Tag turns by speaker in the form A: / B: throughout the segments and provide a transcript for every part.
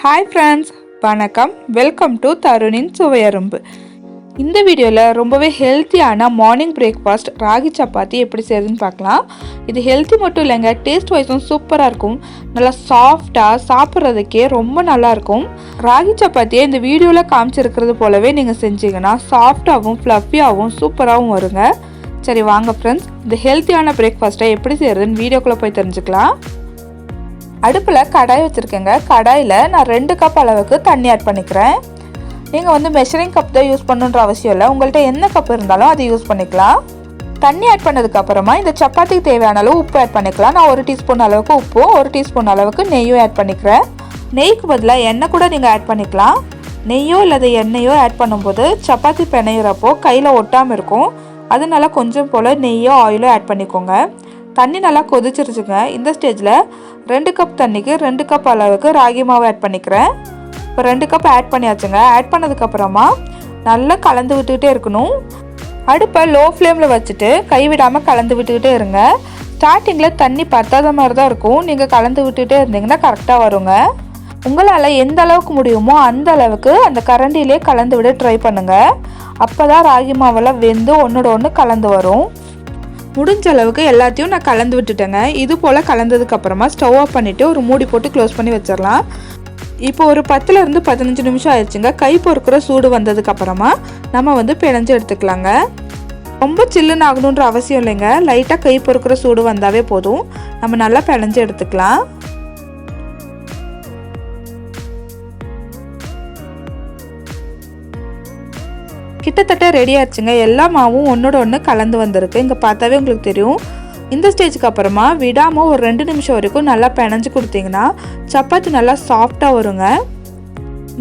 A: Hi friends, வணக்கம். Welcome to தருணின் சுவையரும்பு. இந்த வீடியோவில் ரொம்பவே ஹெல்த்தியான மார்னிங் பிரேக்ஃபாஸ்ட் ராகி சப்பாத்தி எப்படி செய்யுதுன்னு பார்க்கலாம். இது ஹெல்த்தி மட்டும் இல்லைங்க, டேஸ்ட் வைஸும் சூப்பராக இருக்கும். நல்லா சாஃப்டாக சாப்பிட்றதுக்கே ரொம்ப நல்லாயிருக்கும். ராகி சப்பாத்தியை இந்த வீடியோவில் காமிச்சிருக்கிறது போலவே நீங்கள் செஞ்சீங்கன்னா சாஃப்டாகவும் ஃப்ளஃபியாகவும் சூப்பராகவும் வருங்க. சரி வாங்க ஃப்ரெண்ட்ஸ், இந்த ஹெல்த்தியான பிரேக்ஃபாஸ்ட்டை எப்படி செய்கிறதுன்னு வீடியோக்குள்ளே போய் தெரிஞ்சுக்கலாம். அடுப்பில் கடாய் வச்சுருக்கேங்க. கடாயில் நான் 2 கப் அளவுக்கு தண்ணி ஆட் பண்ணிக்கிறேன். நீங்கள் மெஷரிங் கப் தான் யூஸ் பண்ணுன்ற அவசியம் இல்லை, உங்கள்கிட்ட என்ன கப் இருந்தாலும் அதை யூஸ் பண்ணிக்கலாம். தண்ணி ஆட் பண்ணதுக்கப்புறமா இந்த சப்பாத்திக்கு தேவையான அளவு உப்பு ஆட் பண்ணிக்கலாம். நான் 1 டீஸ்பூன் அளவுக்கு உப்பும் 1 டீஸ்பூன் அளவுக்கு நெய்யும் ஆட் பண்ணிக்கிறேன். நெய்க்கு பதிலாக எண்ணெய் கூட நீங்கள் ஆட் பண்ணிக்கலாம். நெய்யோ இல்லாத எண்ணெயோ ஆட் பண்ணும்போது சப்பாத்தி பிணையிறப்போ கையில் ஒட்டாமல் இருக்கும். அதனால கொஞ்சம் போல் நெய்யோ ஆயிலோ ஆட் பண்ணிக்கோங்க. தண்ணி நல்லா கொதிச்சிருச்சுங்க. இந்த ஸ்டேஜில் 2 கப் தண்ணிக்கு 2 கப் அளவுக்கு ராகி மாவு ஆட் பண்ணிக்கிறேன். இப்போ 2 கப் ஆட் பண்ணியாச்சுங்க. ஆட் பண்ணதுக்கப்புறமா நல்லா கலந்து விட்டுக்கிட்டே இருக்கணும். அடுப்பை லோ ஃப்ளேமில் வச்சுட்டு கைவிடாமல் கலந்து விட்டுக்கிட்டே இருங்க. ஸ்டார்டிங்கில் தண்ணி பத்தாத மாதிரி தான் இருக்கும். நீங்கள் கலந்து விட்டுக்கிட்டே இருந்தீங்கன்னா கரெக்டாக வருங்க. உங்களால் எந்த அளவுக்கு முடியுமோ அந்த அளவுக்கு அந்த கரண்டிலே கலந்து விட ட்ரை பண்ணுங்கள். அப்போ தான் ராகி மாவெல்லாம் வெந்து ஒன்றோட ஒன்று கலந்து வரும். முடிஞ்ச அளவுக்கு எல்லாத்தையும் நான் கலந்து விட்டுட்டேங்க. இது போல் கலந்ததுக்கப்புறமா ஸ்டவ் ஆஃப் பண்ணிவிட்டு ஒரு மூடி போட்டு க்ளோஸ் பண்ணி வச்சிடலாம். இப்போ ஒரு 10லேருந்து 15 நிமிஷம் ஆயிடுச்சுங்க. கை பொறுக்கிற சூடு வந்ததுக்கப்புறமா நம்ம பிணைஞ்சு எடுத்துக்கலாங்க. ரொம்ப சில்லுன்னு ஆகணுன்ற அவசியம் இல்லைங்க. லைட்டாக கை பொறுக்கிற சூடு வந்தாவே போதும். நம்ம நல்லா பிணைஞ்சு எடுத்துக்கலாம். கிட்டத்தட்ட ரெடி ஆச்சுங்க. எல்லா மாவும் ஒன்றோட ஒன்று கலந்து வந்திருக்கு. இங்கே பார்த்தாவே உங்களுக்கு தெரியும். இந்த ஸ்டேஜுக்கு அப்புறமா விடாமல் ஒரு 2 நிமிஷம் வரைக்கும் நல்லா பிணைஞ்சு கொடுத்தீங்கன்னா சப்பாத்தி நல்லா சாஃப்டாக வருங்க.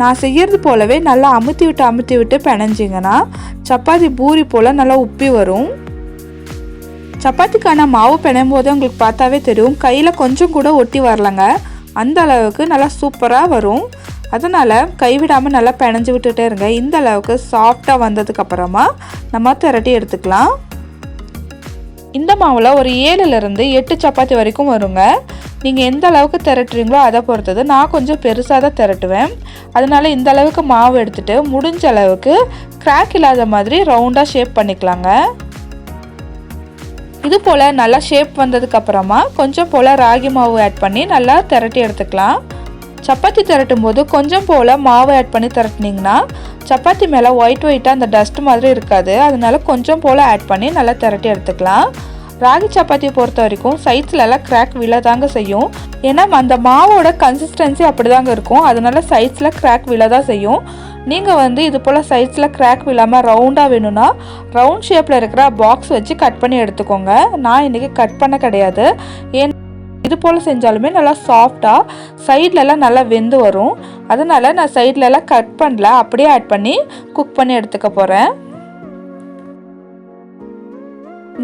A: நான் செய்கிறது போலவே நல்லா அமுத்தி விட்டு பிணைஞ்சிங்கன்னா சப்பாத்தி பூரி போல் நல்லா உப்பி வரும். சப்பாத்திக்கான மாவு பிணையும் போது உங்களுக்கு பார்த்தாவே தெரியும், கையில் கொஞ்சம் கூட ஒட்டி வரலங்க. அந்த அளவுக்கு நல்லா சூப்பராக வரும். அதனால் கைவிடாமல் நல்லா பிணைஞ்சு விட்டுட்டே இருங்க. இந்த அளவுக்கு சாஃப்டாக வந்ததுக்கப்புறமா நம்ம திரட்டி எடுத்துக்கலாம். இந்த மாவில் ஒரு 7லேருந்து 8 சப்பாத்தி வரைக்கும் வருங்க. நீங்கள் எந்த அளவுக்கு திரட்டுறீங்களோ அதை பொறுத்தது. நான் கொஞ்சம் பெருசாக தான் திரட்டுவேன். அதனால் இந்த அளவுக்கு மாவு எடுத்துகிட்டு முடிஞ்ச அளவுக்கு கிராக் இல்லாத மாதிரி ரவுண்டாக ஷேப் பண்ணிக்கலாங்க. இது போல் நல்லா ஷேப் வந்ததுக்கப்புறமா கொஞ்சம் போல் ராகி மாவு ஆட் பண்ணி நல்லா திரட்டி எடுத்துக்கலாம். சப்பாத்தி திரட்டும் போது கொஞ்சம் போல் மாவு ஆட் பண்ணி திரட்டினீங்கன்னா சப்பாத்தி மேலே ஒயிட்டாக அந்த டஸ்ட் மாதிரி இருக்காது. அதனால கொஞ்சம் போல் ஆட் பண்ணி நல்லா திரட்டி எடுத்துக்கலாம். ராகி சப்பாத்தியை பொறுத்த வரைக்கும் சைட்ஸ்லலாம் கிராக் விழதாங்க செய்யும். ஏன்னா அந்த மாவோட கன்சிஸ்டன்சி அப்படி தாங்க இருக்கும். அதனால சைட்ஸில் கிராக் விழதான் செய்யும். நீங்கள் இது போல் சைட்ஸில் கிராக் விழாமல் ரவுண்டாக வேணும்னா ரவுண்ட் ஷேப்பில் இருக்கிற பாக்ஸ் வச்சு கட் பண்ணி எடுத்துக்கோங்க. நான் இன்றைக்கி கட் பண்ண கிடையாது. இது போல் செஞ்சாலுமே நல்லா சாஃப்டாக சைட்லலாம் நல்லா வெந்து வரும். அதனால் நான் சைட்லலாம் கட் பண்ணல, அப்படியே ஆட் பண்ணி குக் பண்ணி எடுத்துக்க போகிறேன்.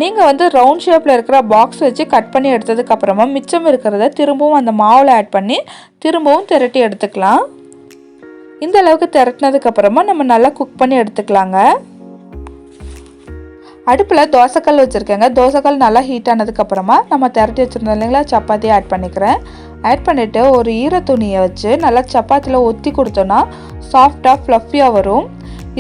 A: நீங்கள் ரவுண்ட் ஷேப்பில் இருக்கிற பாக்ஸ் வச்சு கட் பண்ணி எடுத்ததுக்கப்புறமா மிச்சம் இருக்கிறத திரும்பவும் அந்த மாவில் ஆட் பண்ணி திரும்பவும் திரட்டி எடுத்துக்கலாம். இந்த அளவுக்கு திரட்டினதுக்கப்புறமா நம்ம நல்லா குக் பண்ணி எடுத்துக்கலாங்க. அடுப்பில் தோசைக்கல் வச்சுருக்கேங்க. தோசைக்கல் நல்லா ஹீட் ஆனதுக்கப்புறமா நம்ம திரட்டி வச்சுருந்தோம் இல்லைங்களா, சப்பாத்தியை ஆட் பண்ணிக்கிறேன். ஆட் பண்ணிவிட்டு ஒரு ஈரத்துணியை வச்சு நல்லா சப்பாத்தியில் ஒத்தி கொடுத்தோன்னா சாஃப்டாக ஃப்ளஃபியாக வரும்.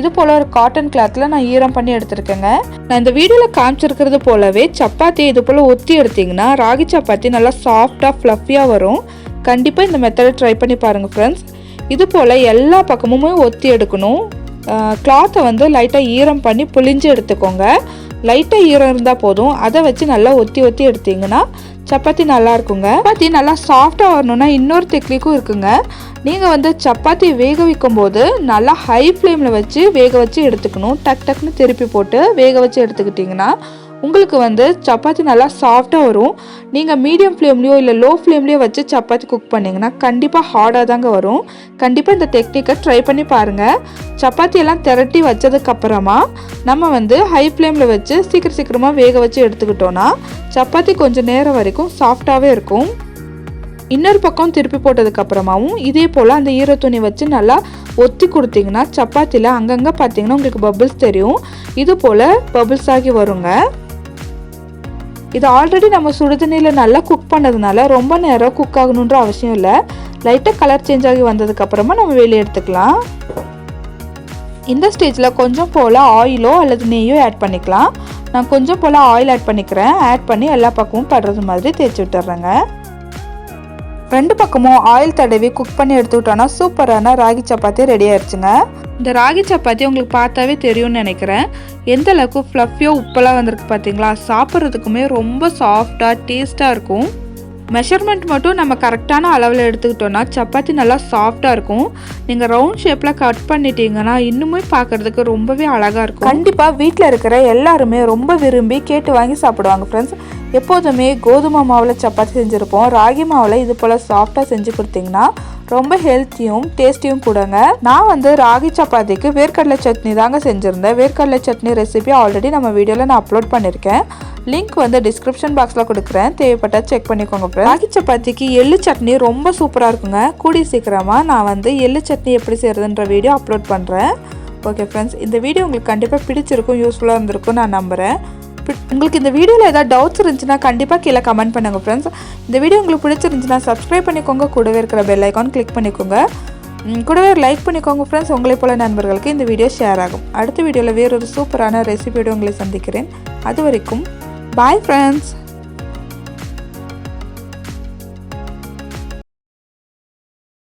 A: இது போல் ஒரு காட்டன் கிளாத்தில் நான் ஈரம் பண்ணி எடுத்துருக்கேங்க. நான் இந்த வீடியோவில் காமிச்சிருக்கிறது போலவே சப்பாத்தி இது போல் ஒத்தி எடுத்திங்கன்னா ராகி சப்பாத்தி நல்லா சாஃப்டாக ஃப்ளஃபியாக வரும். கண்டிப்பாக இந்த மெத்தடை ட்ரை பண்ணி பாருங்கள் ஃப்ரெண்ட்ஸ். இது போல் எல்லா பக்கமுமே ஒத்தி எடுக்கணும். கிளாத்தை லைட்டாக ஈரம் பண்ணி புளிஞ்சு எடுத்துக்கோங்க. லைட்டாக ஈரம் இருந்தால் போதும். அதை வச்சு நல்லா ஒத்தி எடுத்திங்கன்னா சப்பாத்தி நல்லா இருக்குங்க. சப்பாத்தி நல்லா சாஃப்டாக வரணுன்னா இன்னொரு டெக்னிக்கும் இருக்குங்க. நீங்கள் சப்பாத்தி வேக வைக்கும் போது நல்லா ஹை ஃப்ளேமில் வச்சு வேக வச்சு எடுத்துக்கணும். டக்குன்னு திருப்பி போட்டு வேக வச்சு எடுத்துக்கிட்டிங்கன்னா உங்களுக்கு சப்பாத்தி நல்லா சாஃப்டாக வரும். நீங்கள் மீடியம் ஃப்ளேம்லேயோ இல்லை லோ ஃப்ளேம்லேயோ வச்சு சப்பாத்தி குக் பண்ணிங்கன்னா கண்டிப்பாக ஹார்டாக தாங்க வரும். கண்டிப்பாக இந்த டெக்னிக்கை ட்ரை பண்ணி பாருங்கள். சப்பாத்தியெல்லாம் திரட்டி வச்சதுக்கப்புறமா நம்ம ஹை ஃப்ளேமில் வச்சு சீக்கிரமாக வேக வச்சு எடுத்துக்கிட்டோன்னா சப்பாத்தி கொஞ்சம் நேரம் வரைக்கும் சாஃப்டாகவே இருக்கும். இன்னொரு பக்கம் திருப்பி போட்டதுக்கப்புறமாவும் இதே போல் அந்த ஈரத்துணி வச்சு நல்லா ஒத்தி கொடுத்தீங்கன்னா சப்பாத்தியில் அங்கங்கே பார்த்தீங்கன்னா உங்களுக்கு பபிள்ஸ் தெரியும். இது போல் பபிள்ஸ் ஆகி வருங்க. இது ஆல்ரெடி நம்ம சுடுதண்ணியில் நல்லா குக் பண்ணதுனால ரொம்ப நேரம் குக் ஆகணுன்ற அவசியம் இல்லை. லைட்டாக கலர் சேஞ்ச் ஆகி வந்ததுக்கப்புறமா நம்ம வெளியே எடுத்துக்கலாம். இந்த ஸ்டேஜில் கொஞ்சம் போல் ஆயிலோ அல்லது நெய்யோ ஆட் பண்ணிக்கலாம். நான் கொஞ்சம் போல் ஆயில் ஆட் பண்ணிக்கிறேன். ஆட் பண்ணி எல்லா பக்கமும் படுறது மாதிரி தேய்ச்சி விட்டுறேங்க. 2 பக்கமும் ஆயில் தடவி குக் பண்ணி எடுத்துக்கிட்டோன்னா சூப்பரான ராகி சப்பாத்தி ரெடி ஆயிடுச்சுங்க. இந்த ராகி சப்பாத்தி உங்களுக்கு பார்த்தாவே தெரியும்னு நினைக்கிறேன். எந்த அளவுக்கு ஃப்ளஃபியாக உப்பெல்லாம் வந்திருக்கு பார்த்தீங்களா? சாப்பிட்றதுக்குமே ரொம்ப சாஃப்டாக டேஸ்ட்டாக இருக்கும். மெஷர்மெண்ட் மட்டும் நம்ம கரெக்டான அளவில் எடுத்துக்கிட்டோன்னா சப்பாத்தி நல்லா சாஃப்டாக இருக்கும். நீங்கள் ரவுண்ட் ஷேப்பில் கட் பண்ணிட்டீங்கன்னா இன்னுமே பார்க்குறதுக்கு ரொம்பவே அழகாக இருக்கும். கண்டிப்பாக வீட்டில் இருக்கிற எல்லாருமே ரொம்ப விரும்பி கேட்டு வாங்கி சாப்பிடுவாங்க ஃப்ரெண்ட்ஸ். எப்போதுமே கோதுமை மாவில் சப்பாத்தி செஞ்சுருப்போம். ராகி மாவில் இது போல் சாஃப்டாக செஞ்சு கொடுத்தீங்கன்னா ரொம்ப ஹெல்த்தியும் டேஸ்டியும் கூடங்க. நான் ராகி சப்பாத்திக்கு வேர்க்கடலை சட்னி தாங்க செஞ்சுருந்தேன். வேர்க்கடலை சட்னி ரெசிபி ஆல்ரெடி நம்ம வீடியோவில் நான் அப்லோட் பண்ணியிருக்கேன். லிங்க் டிஸ்கிரிப்ஷன் பாக்ஸில் கொடுக்குறேன். தேவைப்பட்டால் செக் பண்ணிக்கோங்க. ராகி சப்பாத்திக்கு எள்ளு சட்னி ரொம்ப சூப்பராக இருக்குங்க. கூடி சீக்கிரமாக நான் எள்ளு சட்னி எப்படி செய்கிறதுன்ற வீடியோ அப்லோட் பண்ணுறேன். ஓகே ஃப்ரெண்ட்ஸ், இந்த வீடியோ உங்களுக்கு கண்டிப்பாக பிடிச்சிருக்கும், யூஸ்ஃபுல்லாக இருந்திருக்கும் நான் நம்புகிறேன். உங்களுக்கு இந்த வீடியோவில் ஏதாவது டவுட்ஸ் இருந்துச்சுன்னா கண்டிப்பாக கீழே கமெண்ட் பண்ணுங்கள் ஃப்ரெண்ட்ஸ். இந்த வீடியோ உங்களுக்கு பிடிச்சிருந்துச்சுன்னா சப்ஸ்கிரைப் பண்ணிக்கோங்க. கூடவே இருக்கிற பெல் ஐக்கான் கிளிக் பண்ணிக்கோங்க. கூடவே லைக் பண்ணிக்கோங்க ஃப்ரெண்ட்ஸ். உங்களை போல நண்பர்களுக்கு இந்த வீடியோ ஷேர் ஆகும். அடுத்த வீடியோவில் வேறொரு சூப்பரான ரெசிபியோடு உங்களை சந்திக்கிறேன். அது வரைக்கும் பாய் ஃப்ரெண்ட்ஸ்.